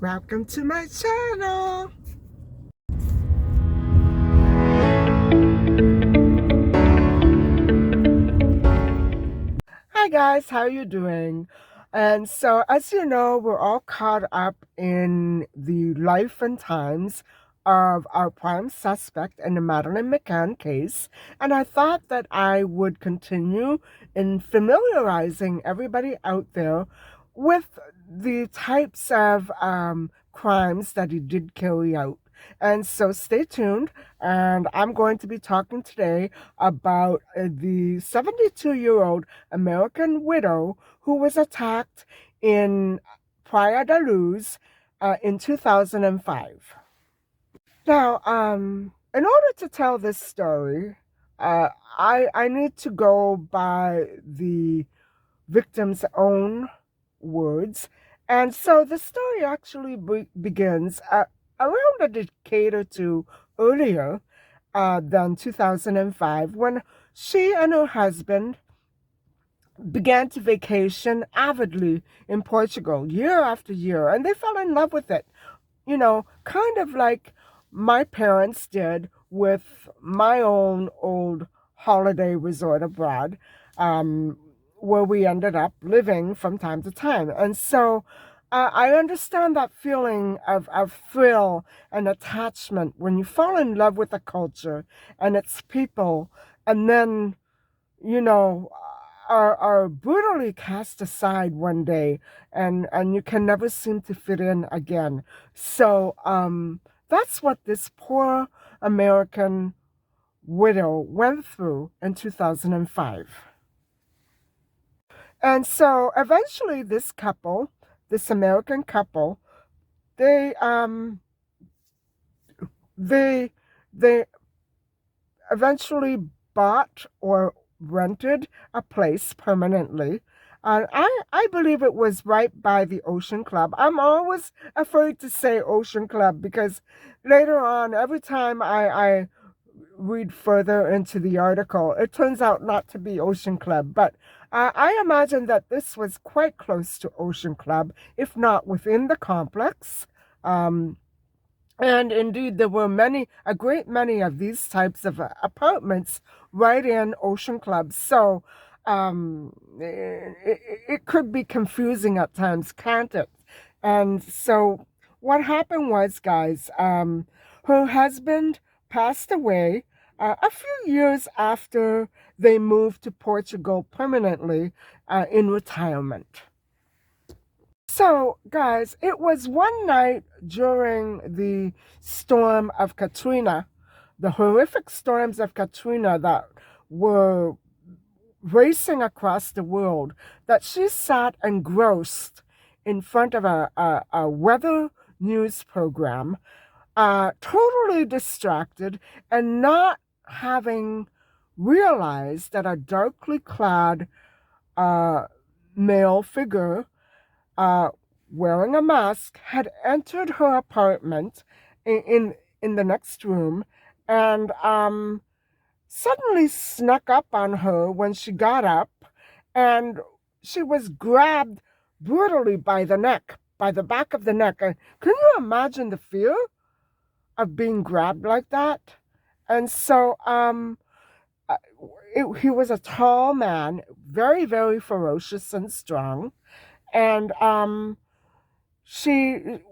Welcome to my channel. Hi guys, how you doing? And so as you know, we're all caught up in the life and times of our prime suspect in the Madeleine McCann case, and I thought that I would continue in familiarizing everybody out there with the types of crimes that he did carry out. And so stay tuned, and I'm going to be talking today about the 72-year-old American widow who was attacked in Praia da Luz in 2005. Now, in order to tell this story, I need to go by the victim's own words. And so the story actually begins around a decade or two earlier than 2005, when she and her husband began to vacation avidly in Portugal year after year, and they fell in love with it. You know, kind of like my parents did with my own old holiday resort abroad, um, where we ended up living from time to time. And so I understand that feeling of thrill and attachment when you fall in love with a culture and its people, and then, you know, are brutally cast aside one day, and you can never seem to fit in again. So that's what this poor American widow went through in 2005. And so eventually this American couple, they they they eventually bought or rented a place permanently. And I believe it was right by the Ocean Club. I'm always afraid to say Ocean Club because later on, every time I read further into the article, it turns out not to be Ocean Club. But I imagine that this was quite close to Ocean Club, if not within the complex. Um, and indeed, there were a great many of these types of apartments right in Ocean Club. So it could be confusing at times, can't it? And so what happened was, guys, her husband passed away a few years after they moved to Portugal permanently in retirement. So, guys, it was one night during the storm of Katrina, the horrific storms of Katrina that were racing across the world, that she sat engrossed in front of a weather news program, totally distracted and not having realized that a darkly clad uh, male figure uh, wearing a mask, had entered her apartment in the next room, and suddenly snuck up on her when she got up, and she was grabbed brutally by the neck, by the back of the neck. And can you imagine the fear of being grabbed like that? And so uh, he was a tall man, very, very ferocious and strong. And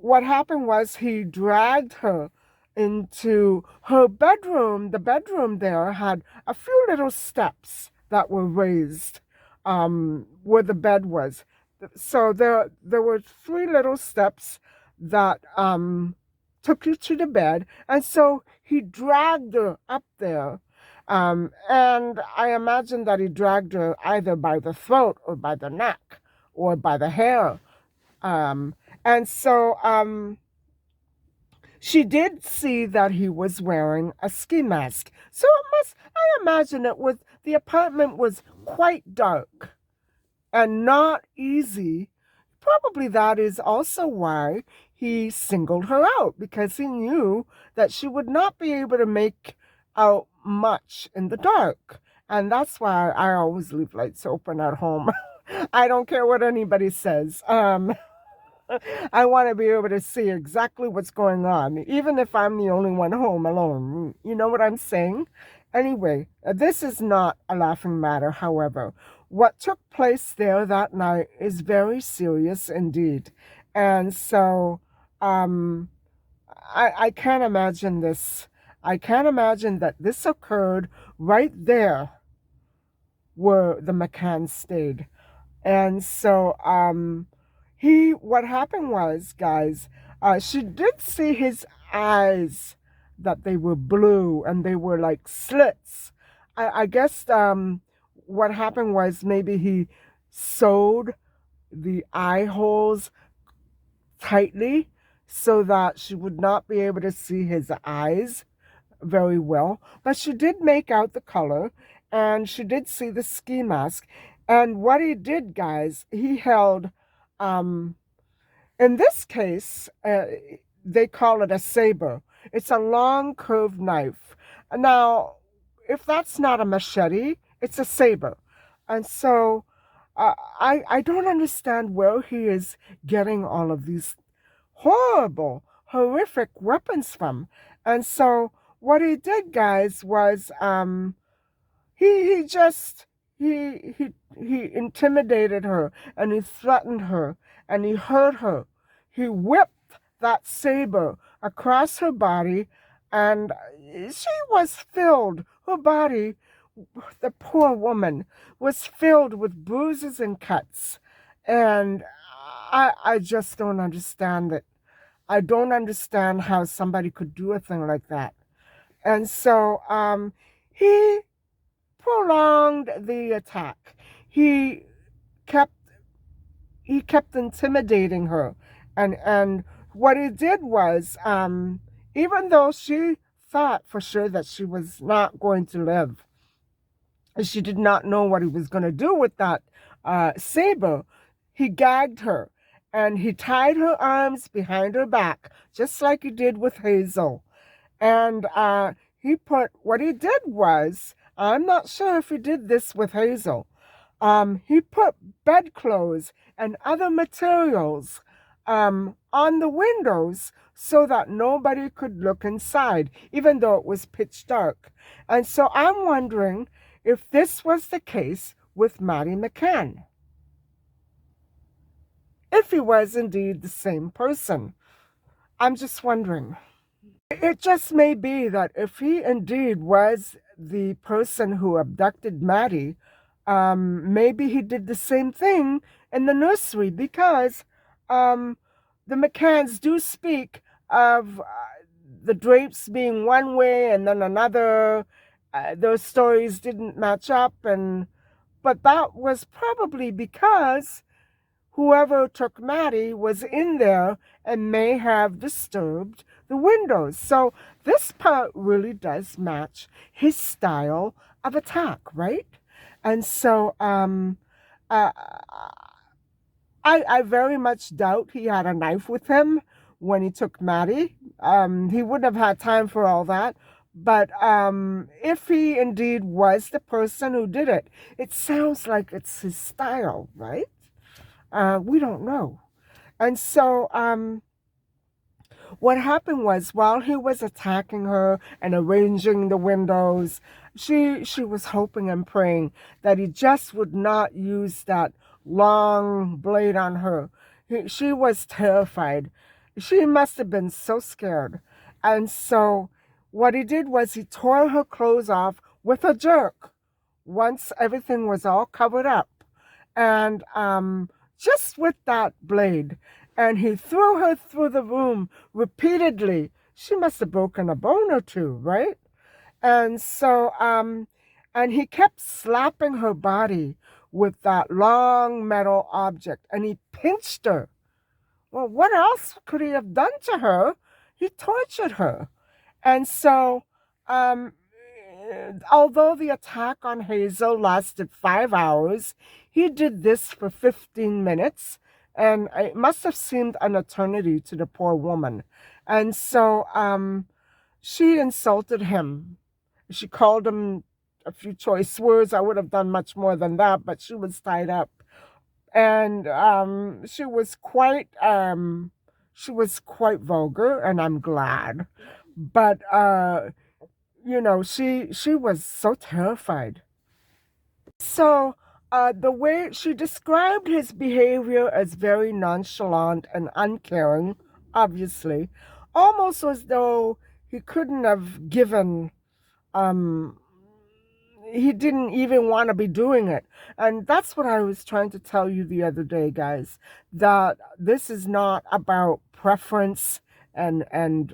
what happened was he dragged her into her bedroom. The bedroom there had a few little steps that were raised where the bed was. So there were three little steps that took you to the bed. And so he dragged her up there. And I imagine that he dragged her either by the throat or by the neck or by the hair. Um, and so she did see that he was wearing a ski mask. So I imagine the apartment was quite dark and not easy. Probably that is also why he singled her out, because he knew that she would not be able to make out much in the dark. And that's why I always leave lights open at home. I don't care what anybody says. I want to be able to see exactly what's going on, even if I'm the only one home alone. You know what I'm saying? Anyway, this is not a laughing matter, however. What took place there that night is very serious indeed. And so, um, I can't imagine this. I can't imagine that this occurred right there where the McCann stayed. And so what happened was, guys, she did see his eyes, that they were blue and they were like slits. I guess what happened was maybe he sewed the eye holes tightly so that she would not be able to see his eyes very well, but she did make out the color and she did see the ski mask. And what he did, guys, he held, um, in this case, they call it a saber. It's a long curved knife. Now, if that's not a machete, it's a saber. And so I don't understand where he is getting all of these horrible, horrific weapons from. And so what he did, guys, was he just he intimidated her and he threatened her and he hurt her. He whipped that saber across her body, and she was filled, her body, the poor woman, was filled with bruises and cuts. And I just don't understand it. I don't understand how somebody could do a thing like that. And so he prolonged the attack. He kept he kept intimidating her, and what he did was, even though she thought for sure that she was not going to live, she did not know what he was going to do with that saber. He gagged her and he tied her arms behind her back, just like he did with Hazel. And what he did was, I'm not sure if he did this with Hazel. He put bedclothes and other materials on the windows so that nobody could look inside, even though it was pitch dark. And so I'm wondering if this was the case with Maddie McCann, if he was indeed the same person. I'm just wondering. It just may be that if he indeed was the person who abducted Maddie, maybe he did the same thing in the nursery, because um, the McCanns do speak of the drapes being one way and then another. Those stories didn't match up, but that was probably because whoever took Maddie was in there and may have disturbed the windows. So this part really does match his style of attack, right? And so uh, I very much doubt he had a knife with him when he took Maddie. He wouldn't have had time for all that. But if he indeed was the person who did it, it sounds like it's his style, right? We don't know. And so what happened was, while he was attacking her and arranging the windows, she was hoping and praying that he just would not use that long blade on her. She was terrified. She must have been so scared. And so what he did was he tore her clothes off with a jerk once everything was all covered up. And just with that blade, and he threw her through the room repeatedly. She must have broken a bone or two, right? And so, and he kept slapping her body with that long metal object, and he pinched her. Well, what else could he have done to her? He tortured her. And so, um, although the attack on Hazel lasted 5 hours, he did this for 15 minutes, and it must have seemed an eternity to the poor woman. And so she insulted him. She called him a few choice words. I would have done much more than that, but she was tied up. And she was quite vulgar, and I'm glad. But she was so terrified. So, the way she described his behavior as very nonchalant and uncaring, obviously, almost as though he couldn't have given, um, he didn't even want to be doing it. And that's what I was trying to tell you the other day, guys, that this is not about preference and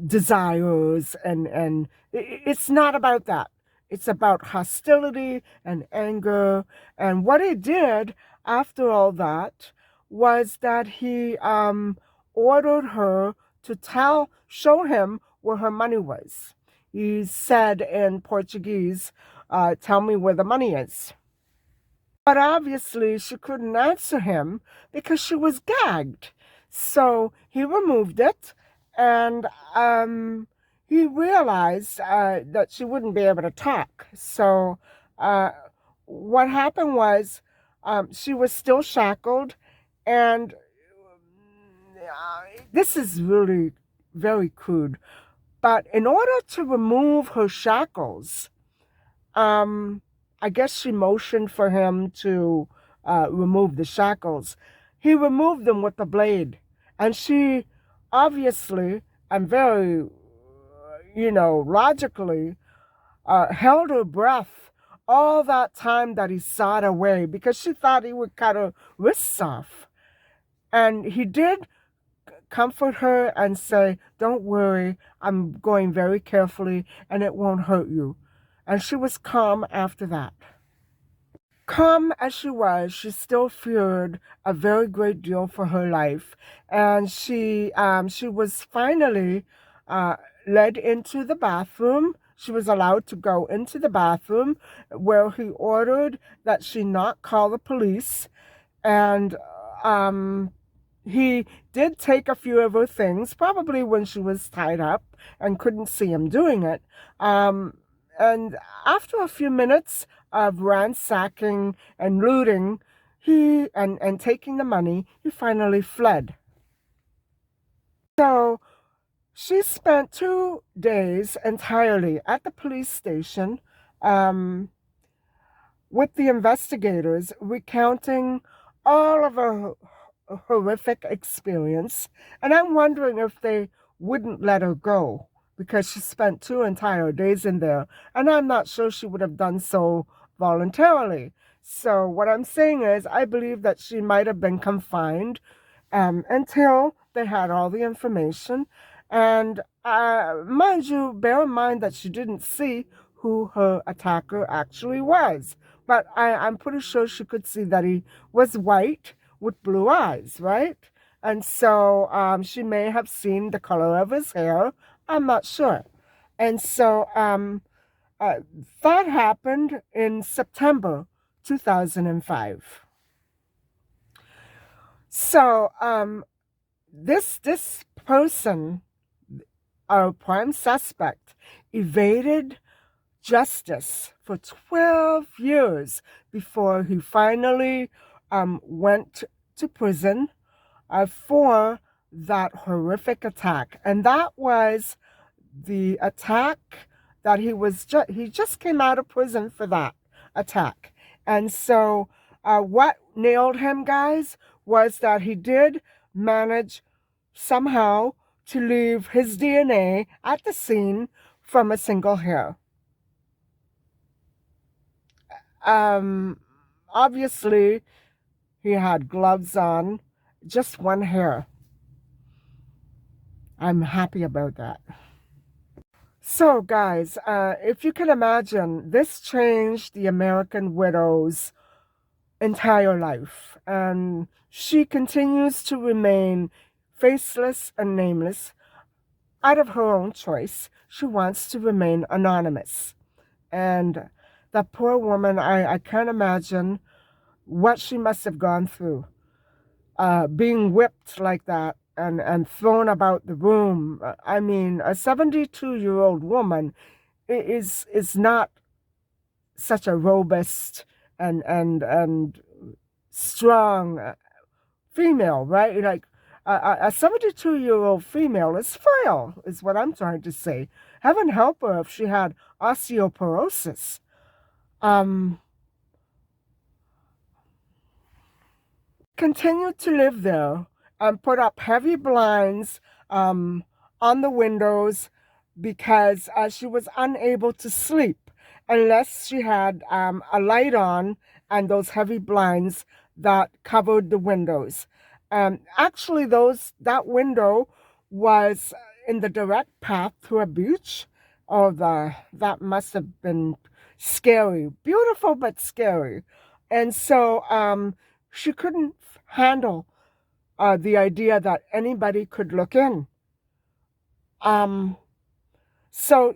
desires, and it's not about that. It's about hostility and anger. And what he did after all that was that he ordered her to show him where her money was. He said in Portuguese, tell me where the money is. But obviously, she couldn't answer him because she was gagged. So he removed it, and he realized that she wouldn't be able to talk. So uh, what happened was she was still shackled, and this is really very crude. But in order to remove her shackles, um, I guess she motioned for him to remove the shackles. He removed them with the blade. And she obviously and very, logically held her breath all that time that he sawed away because she thought he would cut her wrists off. And he did comfort her and say, don't worry, I'm going very carefully and it won't hurt you. And she was calm after that. Calm as she was, she still feared a very great deal for her life. And she was finally uh, led into the bathroom. She was allowed to go into the bathroom where he ordered that she not call the police. And he did take a few of her things, probably when she was tied up and couldn't see him doing it. And after a few minutes of ransacking and looting, and taking the money, he finally fled. So she spent 2 days entirely at the police station, um, with the investigators recounting all of her horrific experience. And I'm wondering if they wouldn't let her go because she spent 2 entire days in there. And I'm not sure she would have done so voluntarily. So what I'm saying is, I believe that she might have been confined until they had all the information. And mind you, bear in mind that she didn't see who her attacker actually was. But I'm pretty sure she could see that he was white with blue eyes, right? And so she may have seen the color of his hair. I'm not sure. And so uh, that happened in September 2005. So this person, our prime suspect, evaded justice for 12 years before he finally went to prison for that horrific attack. And that was the attack that he just came out of prison for that attack. And so what nailed him, guys, was that he did manage somehow to leave his DNA at the scene from a single hair. Obviously, he had gloves on, just one hair. I'm happy about that. So, guys, if you can imagine, this changed the American widow's entire life. And she continues to remain faceless and nameless out of her own choice. She wants to remain anonymous. And that poor woman, I can't imagine what she must have gone through, being whipped like that and thrown about the room. I mean, a 72-year-old woman is not such a robust and strong female, right? Like a 72-year-old female is frail, is what I'm trying to say. Heaven help her if she had osteoporosis. Um, Continued to live there and put up heavy blinds on the windows because she was unable to sleep unless she had a light on and those heavy blinds that covered the windows. Actually, that window was in the direct path to a beach. Oh, that must have been scary, beautiful but scary. And so she couldn't handle the idea that anybody could look in. Um, so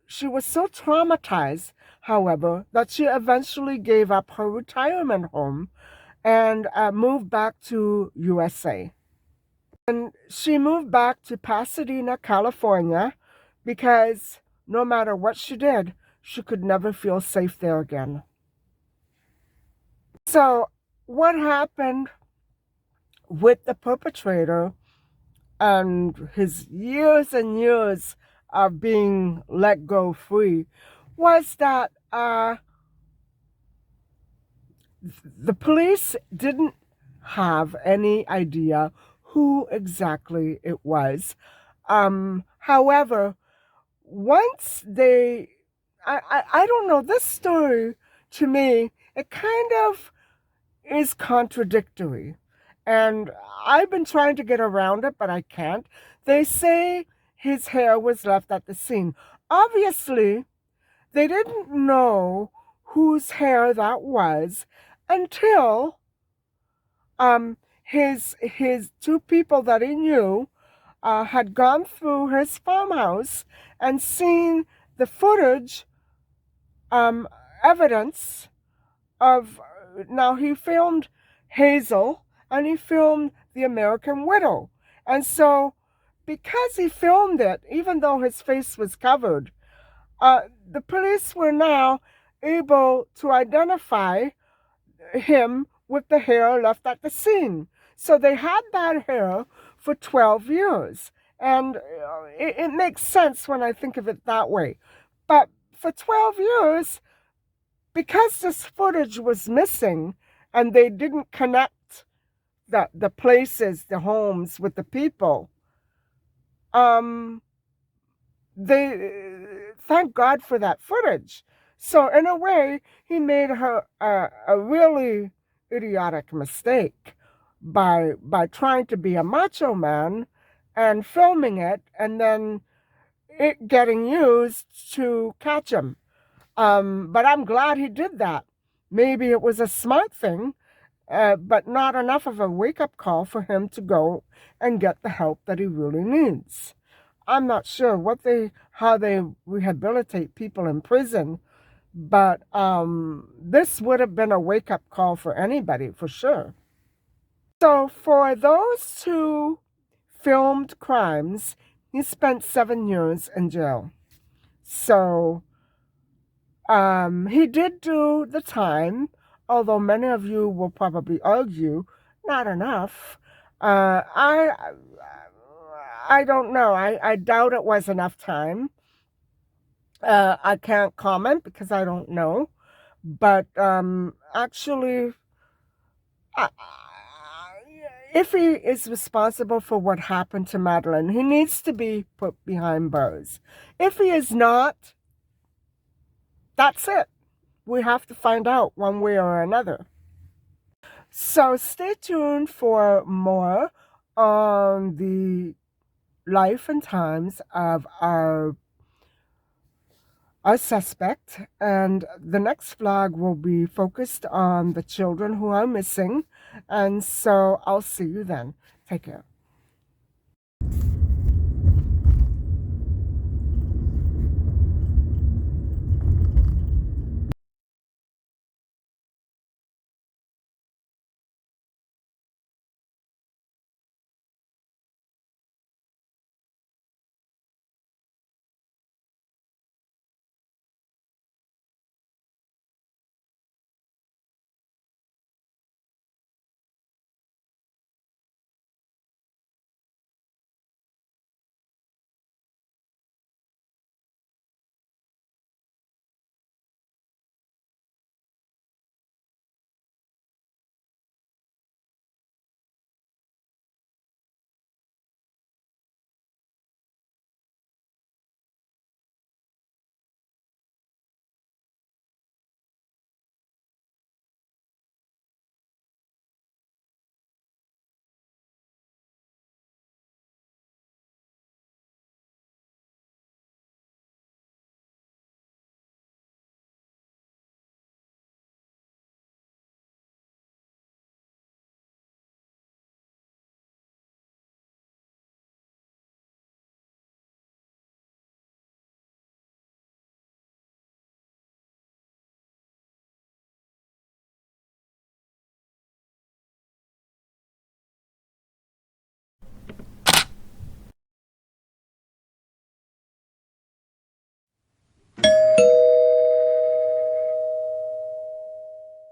she was so traumatized, however, that she eventually gave up her retirement home and moved back to USA. And she moved back to Pasadena, California, because no matter what she did, she could never feel safe there again. So what happened with the perpetrator and his years and years of being let go free was that the police didn't have any idea who exactly it was. However, once I don't know, this story to me, it kind of is contradictory. And I've been trying to get around it, but I can't. They say his hair was left at the scene. Obviously, they didn't know whose hair that was until his two people that he knew had gone through his farmhouse and seen the footage, evidence of. Now he filmed Hazel and he filmed The American Widow. And so, because he filmed it, even though his face was covered, the police were now able to identify him with the hair left at the scene. So they had that hair for 12 years. And it makes sense when I think of it that way. But for 12 years, because this footage was missing and they didn't connect the places, the homes with the people, they thank God for that footage. So in a way, he made her a really idiotic mistake by trying to be a macho man and filming it and then it getting used to catch him. But I'm glad he did that. Maybe it was a smart thing, but not enough of a wake-up call for him to go and get the help that he really needs. I'm not sure how they rehabilitate people in prison, but this would have been a wake-up call for anybody, for sure. So for those two filmed crimes, he spent 7 years in jail. So he did do the time, although many of you will probably argue not enough. I don't know. I doubt it was enough time. I can't comment because I don't know. But actually, uh, if he is responsible for what happened to Madeleine, he needs to be put behind bars. If he is not, that's it. We have to find out one way or another. So stay tuned for more on the life and times of our suspect, and the next vlog will be focused on the children who are missing. And so I'll see you then. Take care.